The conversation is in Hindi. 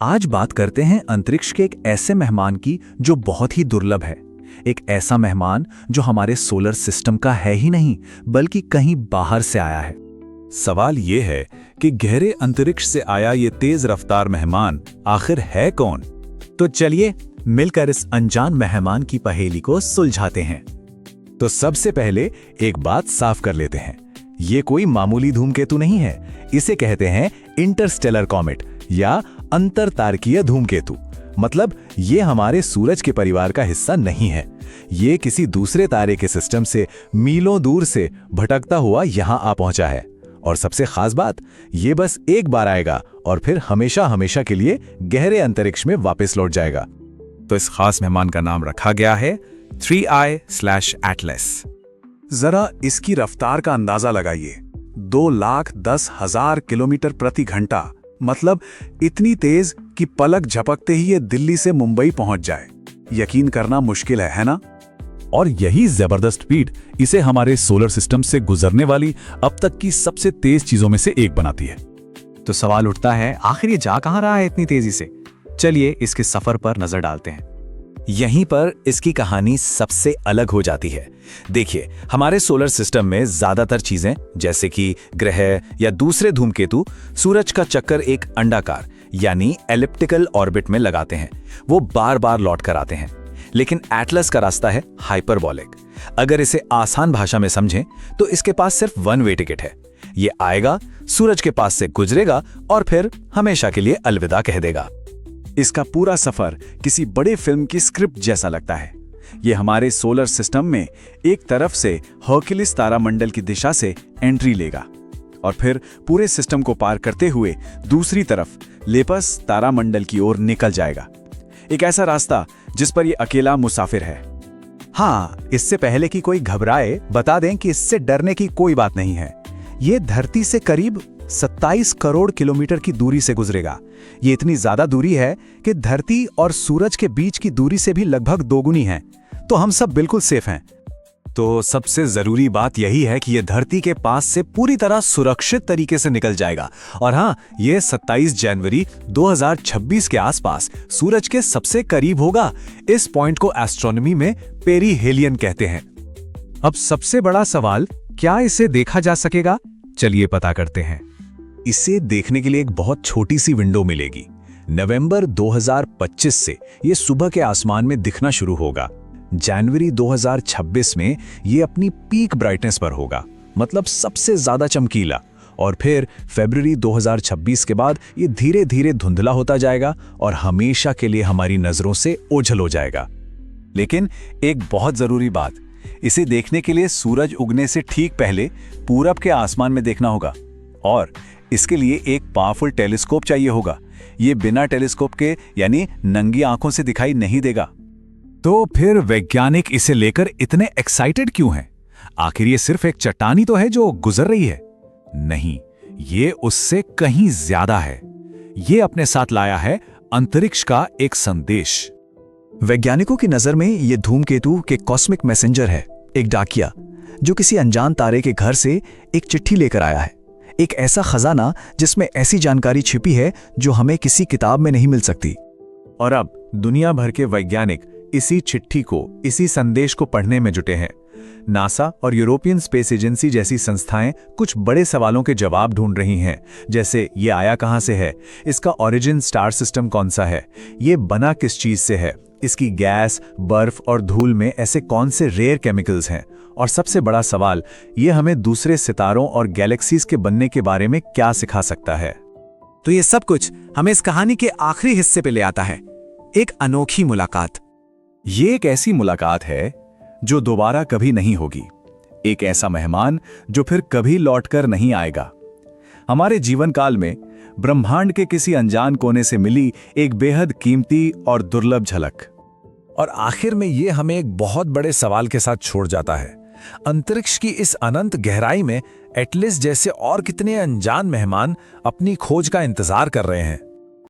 आज बात करते हैं अंतरिक्ष के एक ऐसे मेहमान की जो बहुत ही दुर्लभ है। एक ऐसा मेहमान जो हमारे सोलर सिस्टम का है ही नहीं बल्कि कहीं बाहर से आया है। सवाल ये है कि गहरे अंतरिक्ष से आया ये तेज रफ्तार मेहमान आखिर है कौन? तो चलिए मिलकर इस अनजान मेहमान की पहेली को सुलझाते हैं। तो सबसे पहले एक बात साफ कर लेते हैं, ये कोई मामूली धूमकेतु नहीं है। इसे कहते हैं इंटरस्टेलर कॉमेट या अंतरतारकीय धूमकेतु। मतलब ये हमारे सूरज के परिवार का हिस्सा नहीं है। ये किसी दूसरे तारे के सिस्टम से मीलों दूर से भटकता हुआ यहां आ पहुंचा है। और सबसे खास बात, ये बस एक बार आएगा और फिर हमेशा हमेशा के लिए गहरे अंतरिक्ष में वापस लौट जाएगा। तो इस खास मेहमान का नाम रखा गया है 3I/Atlas। जरा इसकी रफ्तार का अंदाजा लगाइए, 2,10,000 किलोमीटर प्रति घंटा। मतलब इतनी तेज कि पलक झपकते ही ये दिल्ली से मुंबई पहुंच जाए। यकीन करना मुश्किल है ना? और यही जबरदस्त स्पीड इसे हमारे सोलर सिस्टम से गुजरने वाली अब तक की सबसे तेज चीजों में से एक बनाती है। तो सवाल उठता है, आखिर ये जा कहां रहा है इतनी तेजी से? चलिए इसके सफर पर नजर डालते हैं। यहीं पर इसकी कहानी सबसे अलग हो जाती है। देखिए, हमारे सोलर सिस्टम में ज्यादातर चीजें जैसे कि ग्रह या दूसरे धूमकेतु सूरज का चक्कर एक अंडाकार यानी एलिप्टिकल ऑर्बिट में लगाते हैं। वो बार बार लौट कर आते हैं। लेकिन एटलस का रास्ता है हाइपरबोलिक। अगर इसे आसान भाषा में समझें तो इसके पास सिर्फ वन वे टिकट है। ये आएगा, सूरज के पास से गुजरेगा और फिर हमेशा के लिए अलविदा कह देगा। इसका पूरा सफर किसी बड़े फिल्म की स्क्रिप्ट जैसा लगता है। ये हमारे सोलर सिस्टम में एक तरफ से हर्क्यूलिस तारामंडल की दिशा से एंट्री लेगा और फिर पूरे सिस्टम को पार करते हुए दूसरी तरफ लेपस तारामंडल की ओर निकल जाएगा। एक ऐसा रास्ता जिस पर ये अकेला मुसाफिर है। हाँ, इससे पहले कि कोई घबराए बता दें कि इससे डरने की कोई बात नहीं है। ये धरती से करीब 27 करोड़ किलोमीटर की दूरी से गुजरेगा। ये इतनी ज्यादा दूरी है कि धरती और सूरज के बीच की दूरी से भी लगभग दोगुनी है। तो हम सब बिल्कुल सेफ हैं। तो सबसे जरूरी बात यही है कि यह धरती के पास से पूरी तरह सुरक्षित तरीके से निकल जाएगा। और हाँ, यह 27 जनवरी 2026 के आसपास सूरज के सबसे करीब होगा। इस पॉइंट को एस्ट्रोनॉमी में पेरीहेलियन कहते हैं। अब सबसे बड़ा सवाल, क्या इसे देखा जा सकेगा? चलिए पता करते हैं। इसे देखने के लिए एक बहुत छोटी सी विंडो मिलेगी। नवंबर 2025 से ये सुबह के आसमान में दिखना शुरू होगा। जनवरी 2026 में ये अपनी पीक ब्राइटनेस पर होगा, मतलब सबसे ज्यादा चमकीला। और फिर फरवरी 2026 के बाद ये धीरे धीरे धुंधला होता जाएगा और हमेशा के लिए हमारी नजरों से ओझल हो जाएगा। लेकिन एक बहुत जरूरी बात, इसे देखने के लिए सूरज उगने से ठीक पहले पूरब के आसमान में देखना होगा और इसके लिए एक पावरफुल टेलीस्कोप चाहिए होगा। ये बिना टेलीस्कोप के यानी नंगी आंखों से दिखाई नहीं देगा। तो फिर वैज्ञानिक इसे लेकर इतने एक्साइटेड क्यों हैं? आखिर ये सिर्फ एक चट्टानी तो है जो गुजर रही है? नहीं, ये उससे कहीं ज्यादा है। ये अपने साथ लाया है अंतरिक्ष का एक संदेश। वैज्ञानिकों की नजर में ये धूमकेतु के कॉस्मिक मैसेंजर है, एक डाकिया जो किसी अनजान तारे के घर से एक चिट्ठी लेकर आया है। एक ऐसा खजाना जिसमें ऐसी जानकारी छिपी है जो हमें किसी किताब में नहीं मिल सकती। और अब दुनिया भर के वैज्ञानिक इसी चिट्ठी को, इसी संदेश को पढ़ने में जुटे हैं। नासा और यूरोपियन स्पेस एजेंसी जैसी संस्थाएं कुछ बड़े सवालों के जवाब ढूंढ रही हैं, जैसे ये आया कहां से है, इसका ओरिजिन स्टार सिस्टम कौन सा है, ये बना किस चीज से है, इसकी गैस, बर्फ और धूल में ऐसे कौन से रेयर केमिकल्स हैं, और सबसे बड़ा सवाल, ये हमें दूसरे सितारों और गैलेक्सीज के बनने के बारे में क्या सिखा सकता है। तो ये सब कुछ हमें इस कहानी के आखिरी हिस्से पे ले आता है, एक अनोखी मुलाकात। ये एक ऐसी मुलाकात है जो दोबारा कभी नहीं होगी। एक ऐसा मेहमान जो फिर कभी लौटकर नहीं आएगा। हमारे जीवन काल में ब्रह्मांड के किसी अनजान कोने से मिली एक बेहद कीमती और दुर्लभ झलक। और आखिर में ये हमें एक बहुत बड़े सवाल के साथ छोड़ जाता है। अंतरिक्ष की इस अनंत गहराई में एटलस जैसे और कितने अनजान मेहमान अपनी खोज का इंतजार कर रहे हैं।